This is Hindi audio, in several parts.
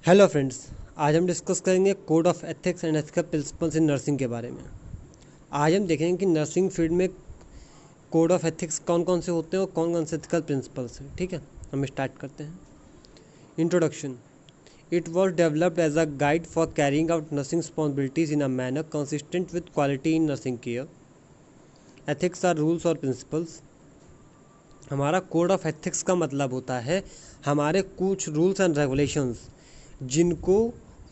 हेलो फ्रेंड्स, आज हम डिस्कस करेंगे code of ethics and ethical principles in nursing के बारे में। आज हम देखेंगे कि नर्सिंग फील्ड में कोड ऑफ एथिक्स कौन कौन से होते हैं और कौन कौन से एथिकल प्रिंसिपल्स हैं। ठीक है, हम स्टार्ट करते हैं। Introduction. It was developed as a guide for carrying out nursing responsibilities in a manner consistent with quality in nursing care. Ethics are rules और प्रिंसिपल्स। हमारा कोड ऑफ एथिक्स का मतलब होता है हमारे कुछ रूल्स एंड रेगुलेशंस जिनको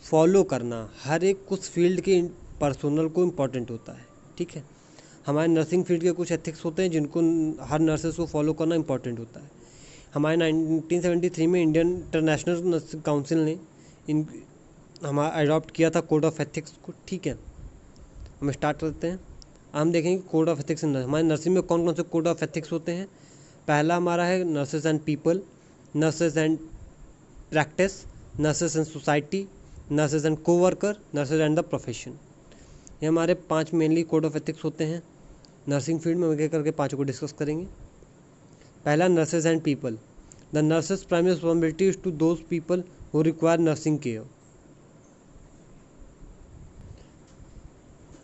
फॉलो करना हर एक कुछ फील्ड के पर्सनल को इम्पॉर्टेंट होता है। ठीक है, हमारे नर्सिंग फील्ड के कुछ एथिक्स होते हैं जिनको हर नर्सेस को फॉलो करना इम्पॉर्टेंट होता है। हमारे 1973 में इंडियन इंटरनेशनल नर्सिंग काउंसिल ने इन हमारा अडॉप्ट किया था कोड ऑफ एथिक्स को। ठीक है, हम स्टार्ट करते हैं। हम देखेंगे कोड ऑफ एथिक्स हमारे नर्सिंग में कौन कौन से कोड ऑफ एथिक्स होते हैं। पहला हमारा है nurses and people, nurses and practice, nurses and society, nurses and co-worker, nurses and the profession. ये हमारे 5 मेनली कोड ऑफ एथिक्स होते हैं। नर्सिंग फील्ड में एक करके 5 को डिस्कस करेंगे। पहला, nurses and people. The nurses primary responsibility is to those people who require nursing care.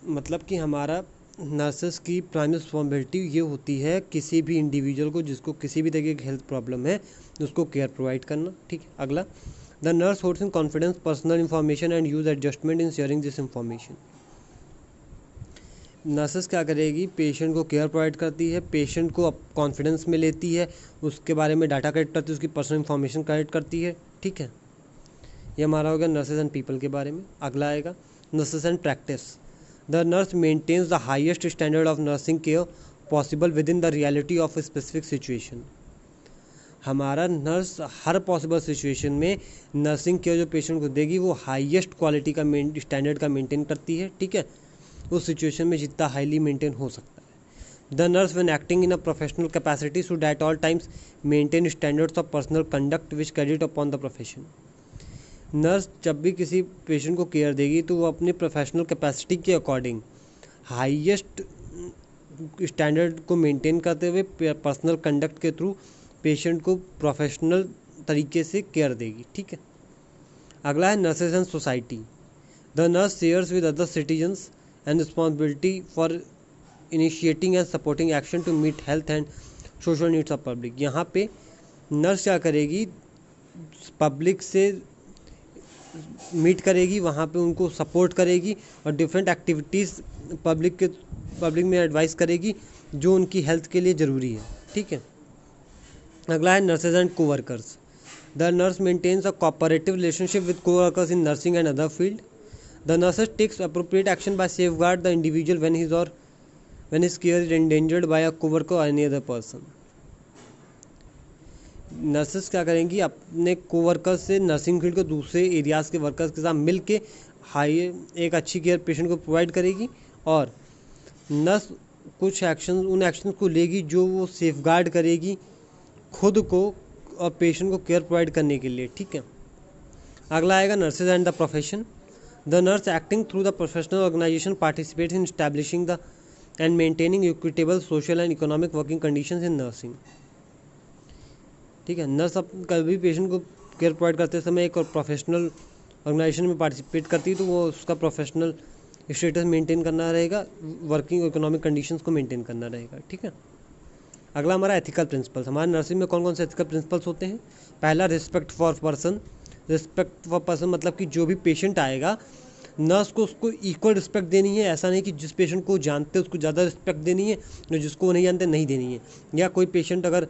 मतलब कि हमारा नर्सेस की प्राइमरी रिस्पॉन्सिबिलिटी ये होती है किसी भी इंडिविजुअल को जिसको किसी भी तरीके की हेल्थ प्रॉब्लम है उसको केयर प्रोवाइड करना। ठीक है, अगला, the nurse holds in confidence personal information and use adjustment in sharing this information. Nurses क्या करेगी, पेशेंट को केयर प्रोवाइड करती है, पेशेंट को कॉन्फिडेंस में लेती है, उसके बारे में डाटा कलेक्ट करती है, उसकी पर्सनल इन्फॉर्मेशन कलेक्ट करती है। ठीक है, ये हमारा हो गया नर्सेस एंड पीपल के बारे में। अगला आएगा nurses and practice. The nurse maintains the highest standard of nursing care possible within the reality of specific situation. हमारा नर्स हर पॉसिबल सिचुएशन में नर्सिंग केयर जो पेशेंट को देगी वो हाईएस्ट क्वालिटी का स्टैंडर्ड का मेंटेन करती है। ठीक है, उस सिचुएशन में जितना हाईली मेंटेन हो सकता है। The nurse when acting in a professional capacity should at all times maintain standards of personal conduct which credit upon the profession. Nurse जब भी किसी पेशेंट को केयर देगी तो वो अपनी प्रोफेशनल कैपेसिटी के अकॉर्डिंग हाईएस्ट स्टैंडर्ड को मेंटेन करते हुए पर्सनल कंडक्ट के थ्रू पेशेंट को प्रोफेशनल तरीके से केयर देगी। ठीक है, अगला है nurses and society. The nurse shares with other citizens and responsibility for initiating and supporting action to meet health and social needs of public. यहाँ पे नर्स क्या करेगी, पब्लिक से मीट करेगी, वहाँ पे उनको सपोर्ट करेगी और डिफरेंट एक्टिविटीज़ पब्लिक में एडवाइस करेगी जो उनकी हेल्थ के लिए ज़रूरी है। ठीक है, अगला है nurses and coworkers. The nurse maintains a cooperative relationship with coworkers in nursing and other field. The nurses takes appropriate action by safeguard the individual when his care is endangered by a coworker or any other person. Nurses क्या करेंगी, अपने कोवर्कर्स से नर्सिंग फील्ड के दूसरे एरियाज़ के वर्कर्स के साथ मिल के हाई एक अच्छी केयर पेशेंट को प्रोवाइड करेगी और नर्स कुछ उन एक्शन को लेगी जो वो सेफगार्ड करेगी खुद को और पेशेंट को केयर प्रोवाइड करने के लिए। ठीक है, अगला आएगा nurses and the profession. The nurse acting through the professional organisation participate in establishing the and maintaining equitable social and economic working conditions in nursing. ठीक है, नर्स अब कभी पेशेंट को केयर प्रोवाइड करते समय एक और प्रोफेशनल ऑर्गेनाइजेशन में पार्टिसिपेट करती है तो वो उसका प्रोफेशनल स्टेटस मेंटेन करना रहेगा, वर्किंग इकोनॉमिक कंडीशंस को मेंटेन करना रहेगा। ठीक है, अगला हमारा एथिकल प्रिंसिपल्स। हमारे नर्सिंग में कौन कौन से एथिकल प्रिंसिपल्स होते हैं। पहला, respect for person. Respect for person मतलब कि जो भी पेशेंट आएगा नर्स को उसको इक्वल रिस्पेक्ट देनी है। ऐसा नहीं कि जिस पेशेंट को जानते हैं उसको ज़्यादा रिस्पेक्ट देनी है और जिसको नहीं जानते नहीं देनी है। या कोई पेशेंट अगर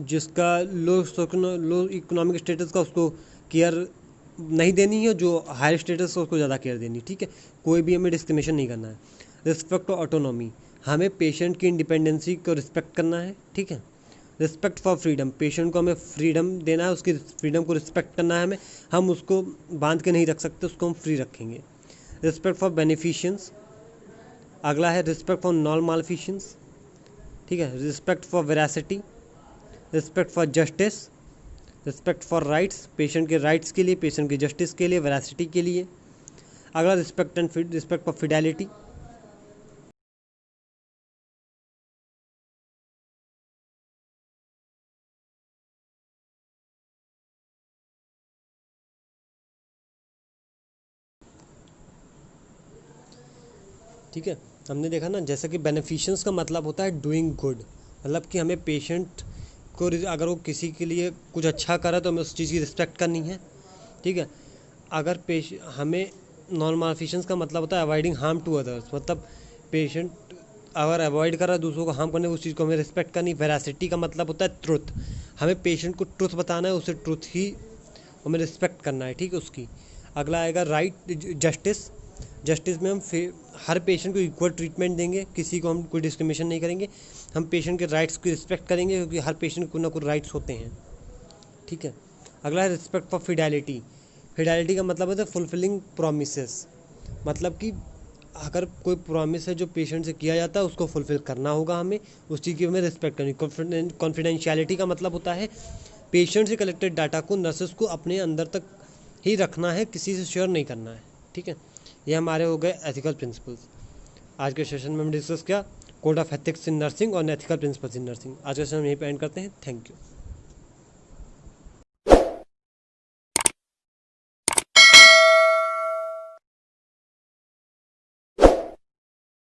जिसका लो इकोनॉमिक स्टेटस का उसको केयर नहीं देनी है, जो हाई स्टेटस का उसको ज़्यादा केयर देनी है। ठीक है, कोई भी हमें डिस्क्रिमिनेशन नहीं करना है। रिस्पेक्ट फॉर ऑटोनॉमी, हमें पेशेंट की इंडिपेंडेंसी को रिस्पेक्ट करना है। ठीक है, रिस्पेक्ट फॉर फ्रीडम, पेशेंट को हमें फ्रीडम देना है, उसकी फ्रीडम को रिस्पेक्ट करना है हमें, हम उसको बांध के नहीं रख सकते, उसको हम फ्री रखेंगे। रिस्पेक्ट फॉर बेनिफिशियंस, अगला है रिस्पेक्ट फॉर नॉन मालफिशियंस। ठीक है, respect for veracity, respect for justice, respect for rights, patient के राइट्स के लिए, पेशेंट की जस्टिस के लिए, वेरासिटी के लिए। अगला रिस्पेक्ट फॉर फिडेलिटी। ठीक है, हमने देखा ना, जैसे कि बेनिफिशियंस का मतलब होता है डूइंग गुड, मतलब कि हमें पेशेंट को अगर वो किसी के लिए कुछ अच्छा करे तो हमें उस चीज़ की रिस्पेक्ट करनी है। ठीक है, अगर हमें नॉन मालिफिशंस का मतलब होता है अवॉइडिंग हार्म टू अदर्स, मतलब पेशेंट अगर अवॉइड कर रहा है दूसरों को हार्म करने, उस चीज़ को हमें रिस्पेक्ट करनी। वेरासिटी का मतलब होता है ट्रुथ, हमें पेशेंट को ट्रुथ बताना है, उसे ट्रुथ ही हमें रिस्पेक्ट करना है। ठीक है, उसकी। अगला आएगा राइट, जस्टिस। जस्टिस में हम हर पेशेंट को इक्वल ट्रीटमेंट देंगे, किसी को हम कोई डिस्क्रिमिनेशन नहीं करेंगे, हम पेशेंट के राइट्स की रिस्पेक्ट करेंगे, क्योंकि हर पेशेंट को ना कोई राइट्स होते हैं। ठीक है, अगला है रिस्पेक्ट फॉर फिडेलिटी। फिडेलिटी का मतलब होता है फुलफिलिंग प्रोमिसेस, मतलब कि अगर कोई प्रॉमिस है जो पेशेंट से किया जाता है उसको फुलफिल करना होगा हमें, उस चीज़ की हमें रिस्पेक्ट करनी। कॉन्फिडेंशियलिटी का मतलब होता है पेशेंट से कलेक्टेड डाटा को नर्सेस को अपने अंदर तक ही रखना है, किसी से शेयर नहीं करना है। ठीक है, ये हमारे हो गए एथिकल प्रिंसिपल्स। आज के सेशन में हम डिस्कस किया code of ethics in nursing और एथिकल प्रिंसिपल्स इन नर्सिंग। आज का सेशन यहीं पे एंड करते हैं। Thank you.